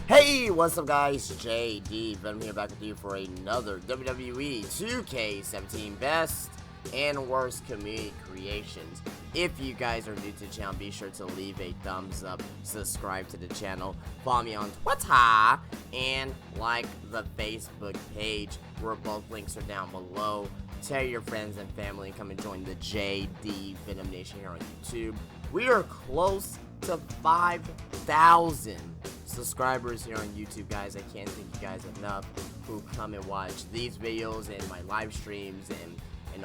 Hey, what's up guys? JD Venom here back with you for another WWE 2K17 Best and Worst Community Creations. If you guys are new to the channel, be sure to leave a thumbs up, subscribe to the channel, follow me on Twitter, and like the Facebook page where both links are down below. Tell your friends and family and come and join the JD Venom Nation here on YouTube. We are close to 5,000 subscribers here on YouTube, guys. I can't thank you guys enough who come and watch these videos and my live streams and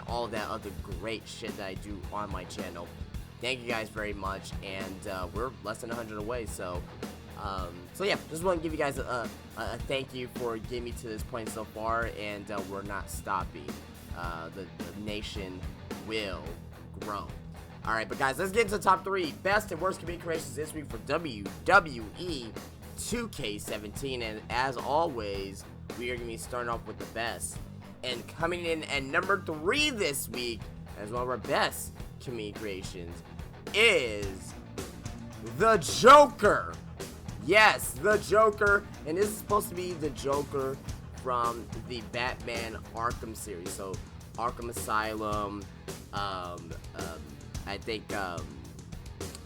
all that other great shit that I do on my channel. Thank you guys very much, and we're less than 100 away, so yeah, just want to give you guys a thank you for getting me to this point so far, and we're not stopping. The nation will grow. Alright, but guys, let's get into the top 3 best and worst community creations this week for WWE 2K17. And as always, we are going to be starting off with the best. And coming in at number 3 this week, as one of our best community creations, is the Joker. Yes, the Joker. And this is supposed to be the Joker from the Batman Arkham series. So, Arkham Asylum, I think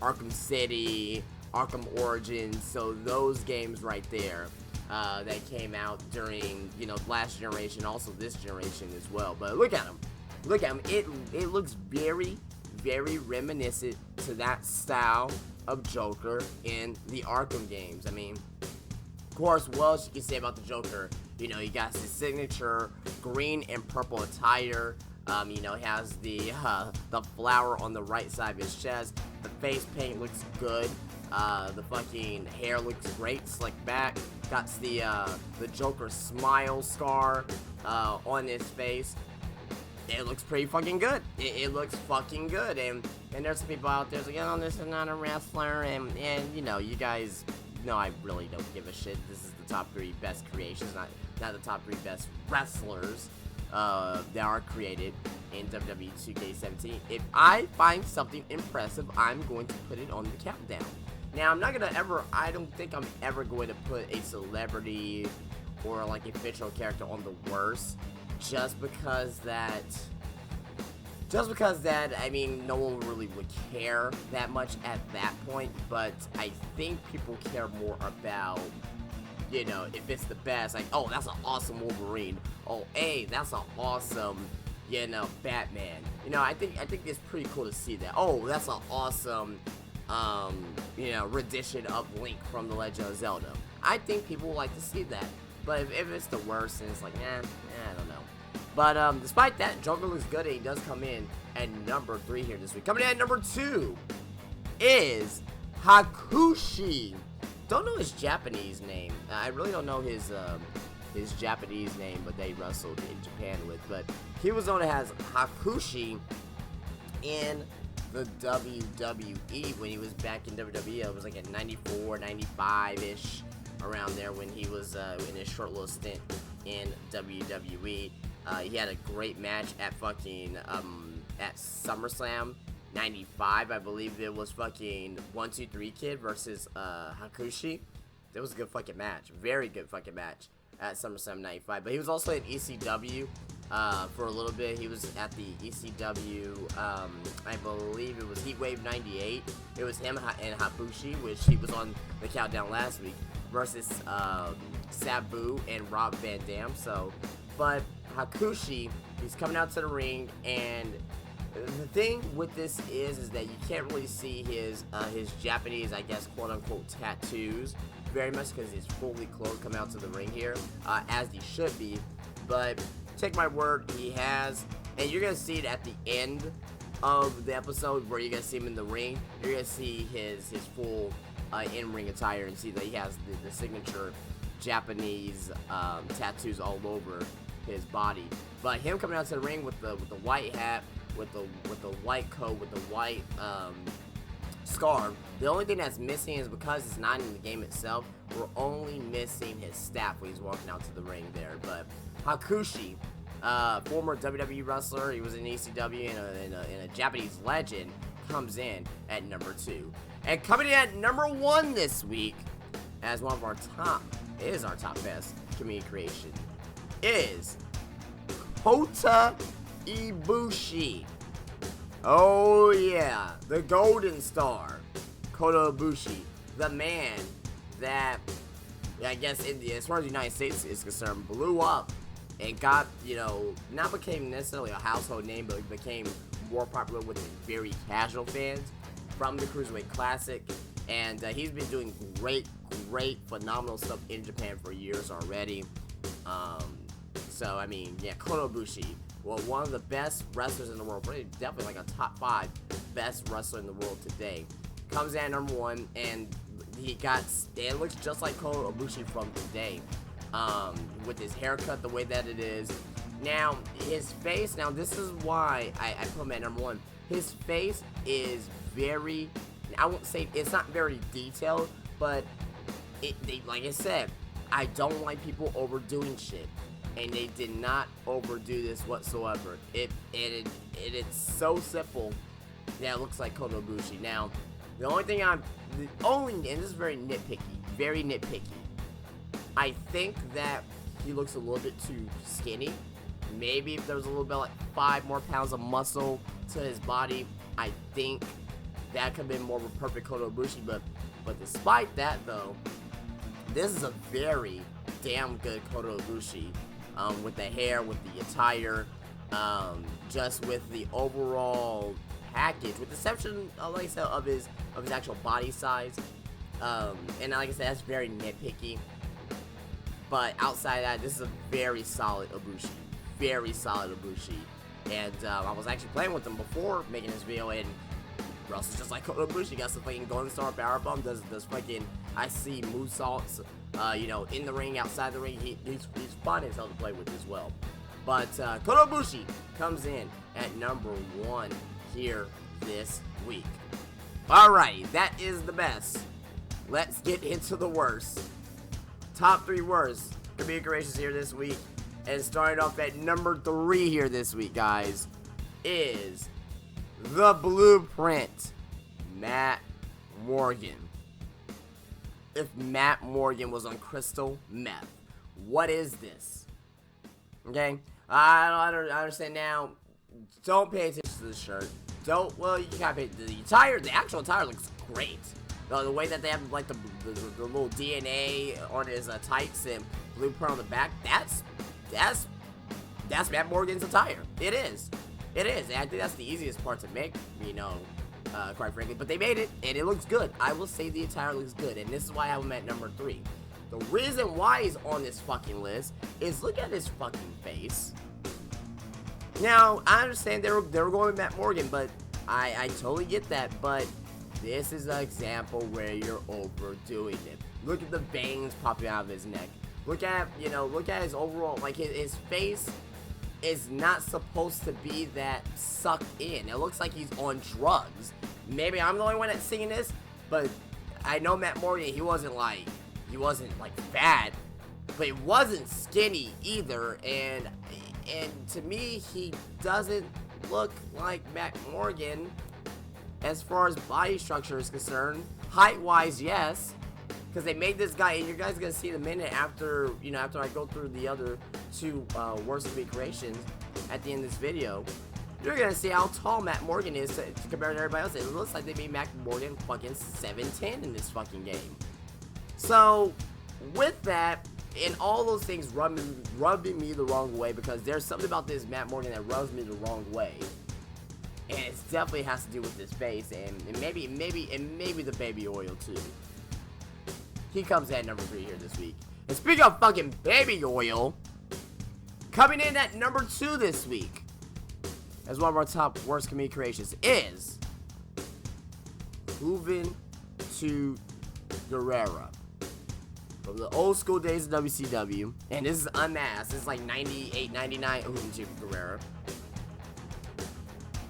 Arkham City, Arkham Origins, so those games right there that came out during, you know, last generation, also this generation as well. But look at them. Look at them. It looks very, very reminiscent to that style of Joker in the Arkham games. I mean, of course, what else you can say about the Joker? You know, he got his signature green and purple attire. You know, he has the flower on the right side of his chest. The face paint looks good. The fucking hair looks great, slicked back. Got the Joker smile scar on his face. It looks pretty fucking good. It looks fucking good. And there's some people out there like, oh, this is not a wrestler. And you know, you guys know I really don't give a shit. This is the top 3 best creations, not the top 3 best wrestlers that are created in WWE 2K17. If I find something impressive, I'm going to put it on the countdown. Now, I'm not gonna ever, I don't think I'm ever going to put a celebrity or like a fictional character on the worst, just because that, I mean, no one really would care that much at that point. But I think people care more about, you know, if it's the best, like, oh, that's an awesome Wolverine. Oh, hey, that's an awesome, you know, Batman. You know, I think it's pretty cool to see that. Oh, that's an awesome, you know, rendition of Link from The Legend of Zelda. I think people like to see that. But if it's the worst, then it's like, I don't know. But despite that, Joker looks good, and he does come in at number 3 here this week. Coming in at number 2 is Hakushi. Don't know his Japanese name. I really don't know his Japanese name, but they wrestled in Japan with. But he was known as Hakushi in the WWE when he was back in WWE. It was like at 94, 95-ish, around there when he was in his short little stint in WWE. He had a great match at fucking at SummerSlam 95, I believe it was fucking 1-2-3 Kid versus Hakushi. It was a good fucking match, very good fucking match at SummerSlam 95. But he was also at ECW for a little bit. He was at the ECW, I believe it was Wwe 98. It was him and Habushi, which he was on the countdown last week, versus Sabu and Rob Van Dam. So, but Hakushi, he's coming out to the ring, and the thing with this is that you can't really see his Japanese, I guess, quote-unquote tattoos very much, because he's fully clothed coming out to the ring here, as he should be. But take my word, he has, and you're going to see it at the end of the episode where you're going to see him in the ring. You're going to see his full in-ring attire and see that he has the signature Japanese tattoos all over his body. But him coming out to the ring with the white hat, with the white coat, with the white scarf. The only thing that's missing is, because it's not in the game itself, we're only missing his staff when he's walking out to the ring there. But Hakushi, former WWE wrestler, he was in ECW and a Japanese legend, comes in at number 2. And coming in at number 1 this week as one of our top, is our top best community creation, is Kota Ibushi. Oh yeah, the Golden Star, Kotobuki, the man that, I guess, as far as the United States is concerned, blew up and got, not became necessarily a household name, but became more popular with the very casual fans from the Cruiserweight Classic. And he's been doing great, phenomenal stuff in Japan for years already. So, I mean, yeah, Kotobuki, well, one of the best wrestlers in the world, definitely like a top 5 best wrestler in the world today. Comes in at number 1, and it looks just like Kotobuki from today, with his haircut the way that it is. Now, his face, this is why I put him at number 1. His face is very, I won't say, it's not very detailed, but like I said, I don't like people overdoing shit. And they did not overdo this whatsoever. It's so simple that it looks like Kotobuki. Now, the only thing and this is very nitpicky. I think that he looks a little bit too skinny. Maybe if there was a little bit like 5 more pounds of muscle to his body, I think that could have been more of a perfect Kotobuki. But despite that, though, this is a very damn good Kotobuki. With the hair, with the attire, just with the overall package, with the exception, like I said, of his actual body size. And like I said, that's very nitpicky. But outside of that, this is a very solid Ibushi. And I was actually playing with him before making this video, and wrestles just like Kotobuki. Got some fucking Golden Star Powerbomb, does fucking, I see moonsaults, in the ring, outside the ring. He's fun as hell to play with as well. But Kotobuki comes in at number 1 here this week. Alright, that is the best. Let's get into the worst. Top 3 worst community creations here this week. And starting off at number 3 here this week, guys, is The Blueprint, Matt Morgan. If Matt Morgan was on crystal meth, what is this? Okay, I understand now. Don't pay attention to the shirt. Well, you gotta pay. The actual attire looks great. The way that they have like the little DNA on his tights and blueprint on the back. That's Matt Morgan's attire. It is. And I think that's the easiest part to make. Quite frankly, but they made it, and it looks good. I will say the attire looks good, and this is why I have him at number 3. The reason why he's on this fucking list is look at his fucking face. Now, I understand they were going with Matt Morgan, but I totally get that, but this is an example where you're overdoing it. Look at the veins popping out of his neck. Look at his overall, like his face is not supposed to be that sucked in. It looks like he's on drugs. Maybe I'm the only one that's seeing this, but I know Matt Morgan, he wasn't fat, but he wasn't skinny either, and to me, he doesn't look like Matt Morgan as far as body structure is concerned. Height-wise, yes, because they made this guy, and you guys are going to see in a minute after I go through the other 2 worst of me creations at the end of this video, you're going to see how tall Matt Morgan is compared to everybody else. It looks like they made Matt Morgan fucking 7'10" in this fucking game. So, with that, and all those things rubbing me the wrong way, because there's something about this Matt Morgan that rubs me the wrong way. And it definitely has to do with his face, and maybe the baby oil too. He comes at number 3 here this week. And speaking of fucking baby oil, coming in at number 2 this week, as one of our top worst community creations, is Owen Tudor. From the old school days of WCW, and this is unmasked. This is like 98, 99 Owen Tudor.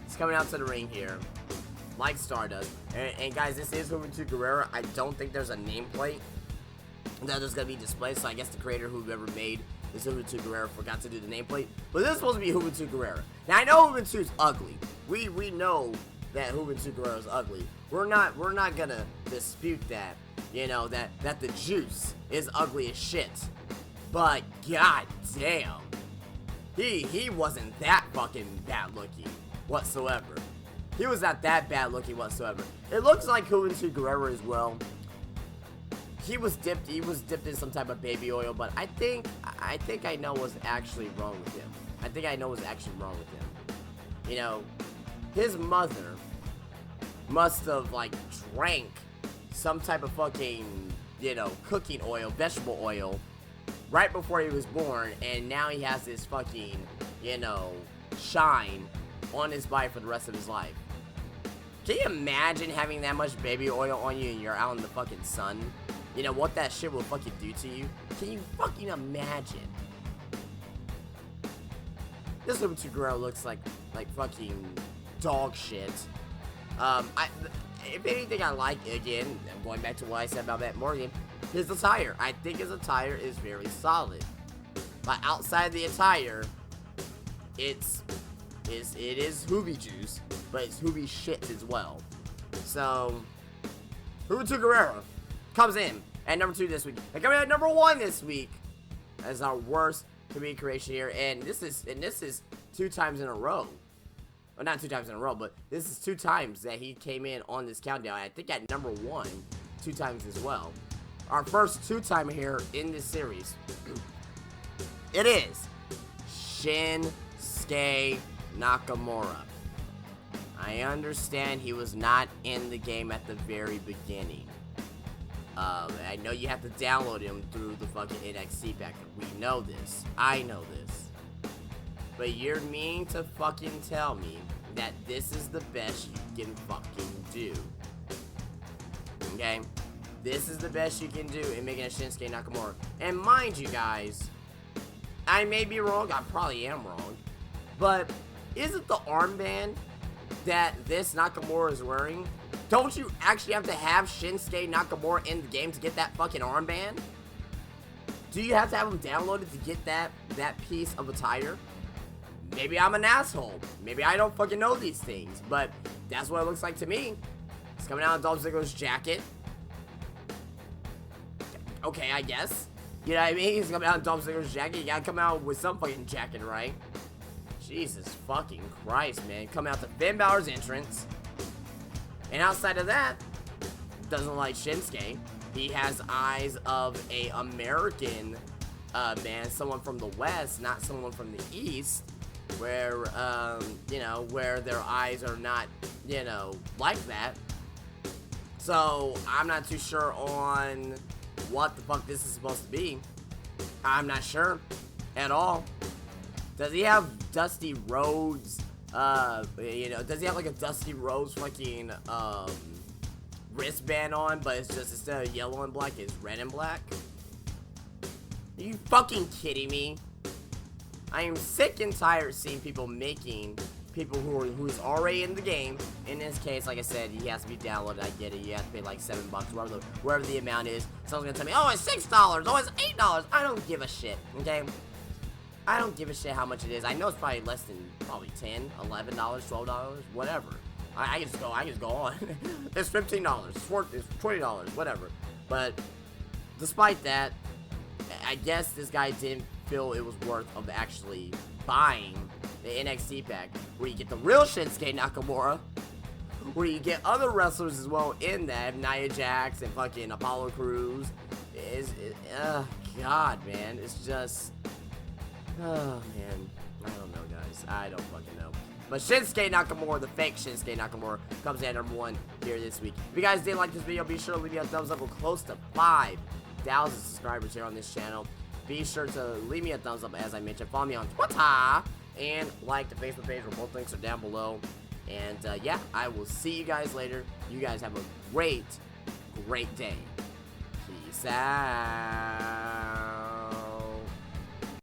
He's coming out to the ring here, like Stardust. And guys, this is Owen Tudor. I don't think there's a nameplate that is going to be displayed, so I guess the creator whoever made this Owen Tudor forgot to do the nameplate. But this is supposed to be Owen Tudor. Now, I know Owen Tudor's ugly. We know that Owen Tudor is ugly. We're not going to dispute that. you know, that the juice is ugly as shit. But god damn, he wasn't that fucking bad looking whatsoever. He was not that bad looking whatsoever. It looks like Owen Tudor as well. He was dipped in some type of baby oil, but I think I know what's actually wrong with him. I think I know what's actually wrong with him. You know, his mother must have, like, drank some type of fucking, you know, cooking oil, vegetable oil, right before he was born, and now he has this fucking, you know, shine on his body for the rest of his life. Can you imagine having that much baby oil on you and you're out in the fucking sun? You know, what that shit will fucking do to you? Can you fucking imagine? This Wwe 2K looks like fucking dog shit. If anything I like, again, I'm going back to what I said about Matt Morgan, his attire. I think his attire is very solid. But outside the attire, it is Hoobie juice, but it's Hoobie shit as well. So, Wwe 2K comes in at number 2 this week. And coming in at number 1 this week as our worst comedic creation here. And this is 2 times in a row. Well, not 2 times in a row, but this is 2 times that he came in on this countdown. I think at number 1, 2 times as well. Our first 2-timer here in this series. It is Shinsuke Nakamura. I understand he was not in the game at the very beginning. I know you have to download him through the fucking NXT pack. We know this. I know this. But you're meaning to fucking tell me that this is the best you can fucking do. Okay? This is the best you can do in making a Shinsuke Nakamura. And mind you guys, I may be wrong. I probably am wrong. But isn't the armband that this Nakamura is wearing, don't you actually have to have Shinsuke Nakamura in the game to get that fucking armband? Do you have to have him downloaded to get that piece of attire? Maybe I'm an asshole. Maybe I don't fucking know these things. But that's what it looks like to me. It's coming out in Dolph Ziggler's jacket. Okay, I guess. You know what I mean? He's coming out in Dolph Ziggler's jacket. You gotta come out with some fucking jacket, right? Jesus fucking Christ, man. Coming out to Finn Balor's entrance. And outside of that, doesn't like Shinsuke. He has eyes of a American man, someone from the West, not someone from the East, where, you know, where their eyes are not, you know, like that. So, I'm not too sure on what the fuck this is supposed to be. I'm not sure at all. Does he have Dusty Rhodes, you know, does he have like a Dusty Rhodes fucking, wristband on, but it's just, instead of yellow and black, it's red and black? Are you fucking kidding me? I am sick and tired of seeing people making people who's already in the game. In this case, like I said, he has to be downloaded. I get it. You have to pay like $7, wherever the amount is. Someone's gonna tell me, oh, it's $6. Oh, it's $8. I don't give a shit. Okay. I don't give a shit how much it is. I know it's probably less than probably $10, $11, $12, whatever. I can just go on. It's $15. It's $20, whatever. But despite that, I guess this guy didn't feel it was worth of actually buying the NXT pack, where you get the real Shinsuke Nakamura, where you get other wrestlers as well in that, Nia Jax and fucking Apollo Crews. God, man, it's just, oh man, I don't know, guys, I don't fucking know. But Shinsuke Nakamura, the fake Shinsuke Nakamura, comes in at number 1 here this week. If you guys did like this video, be sure to leave me a thumbs up. We're close to 5,000 subscribers here on this channel. Be sure to leave me a thumbs up, as I mentioned. Follow me on Twitter and like the Facebook page, where both links are down below. And yeah, I will see you guys later. You guys have a great day. Peace out.